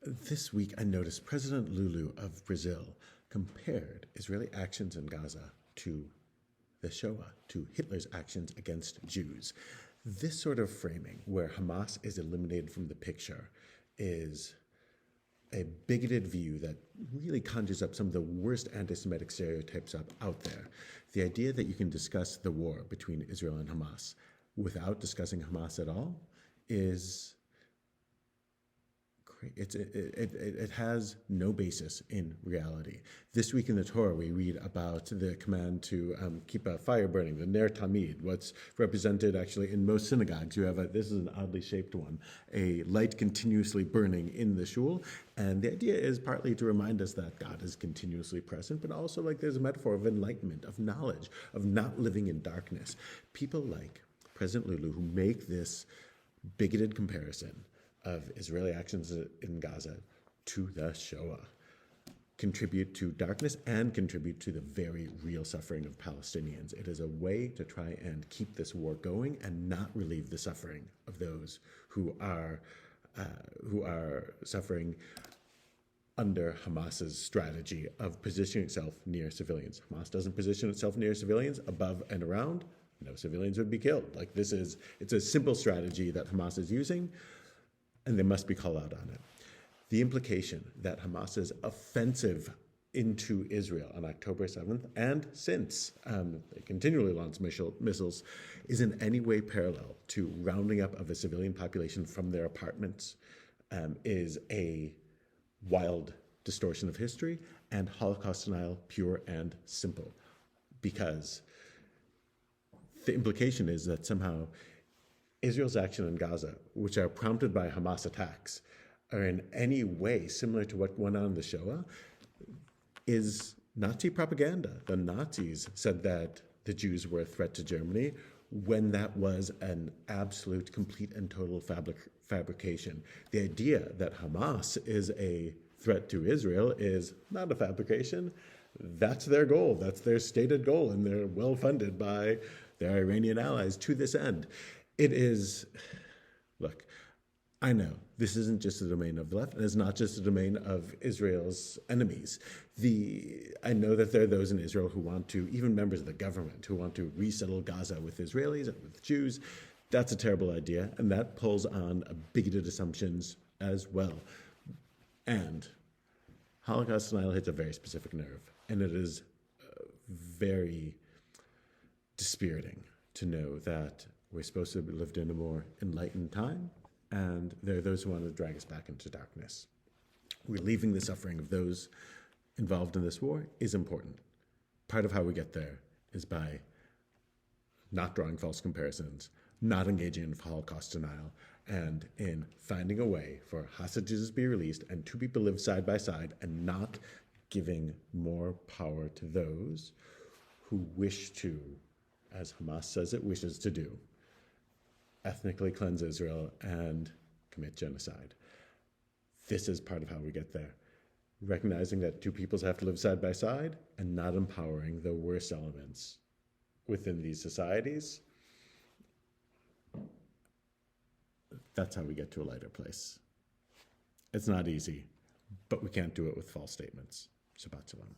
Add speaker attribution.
Speaker 1: This week, I noticed President Lulu of Brazil compared Israeli actions in Gaza to the Shoah, to Hitler's actions against Jews. This sort of framing, where Hamas is eliminated from the picture, is a bigoted view that really conjures up some of the worst anti-Semitic stereotypes out there. The idea that you can discuss the war between Israel and Hamas without discussing Hamas at all is it has no basis in reality. This week in the Torah, we read about the command to keep a fire burning, the Ner Tamid, what's represented actually in most synagogues. You have this is an oddly shaped one, a light continuously burning in the shul. And the idea is partly to remind us that God is continuously present, but also like there's a metaphor of enlightenment, of knowledge, of not living in darkness. People like President Lulu who make this bigoted comparison of Israeli actions in Gaza to the Shoah contribute to darkness and contribute to the very real suffering of Palestinians. It is a way to try and keep this war going and not relieve the suffering of those who are suffering under Hamas's strategy of positioning itself near civilians. Hamas doesn't position itself near civilians, above and around, no civilians would be killed. It's a simple strategy that Hamas is using, and they must be called out on it. The implication that Hamas's offensive into Israel on October 7th and since they continually launch missiles is in any way parallel to rounding up of a civilian population from their apartments is a wild distortion of history and Holocaust denial, pure and simple. Because the implication is that somehow Israel's action in Gaza, which are prompted by Hamas attacks, are in any way similar to what went on in the Shoah, is Nazi propaganda. The Nazis said that the Jews were a threat to Germany when that was an absolute, complete, and total fabrication. The idea that Hamas is a threat to Israel is not a fabrication. That's their goal. That's their stated goal, and they're well funded by their Iranian allies to this end. It is, look, I know this isn't just the domain of the left, and it's not just the domain of Israel's enemies. I know that there are those in Israel who want to, even members of the government, who want to resettle Gaza with Israelis and with Jews. That's a terrible idea, and that pulls on bigoted assumptions as well. And Holocaust denial hits a very specific nerve, and it is very dispiriting to know that we're supposed to have lived in a more enlightened time, and there are those who want to drag us back into darkness. Relieving the suffering of those involved in this war is important. Part of how we get there is by not drawing false comparisons, not engaging in Holocaust denial, and in finding a way for hostages to be released and two people live side by side and not giving more power to those who wish to, as Hamas says it wishes to do, ethnically cleanse Israel and commit genocide. This is part of how we get there. Recognizing that two peoples have to live side by side and not empowering the worst elements within these societies. That's how we get to a lighter place. It's not easy, but we can't do it with false statements. Shabbat Shalom.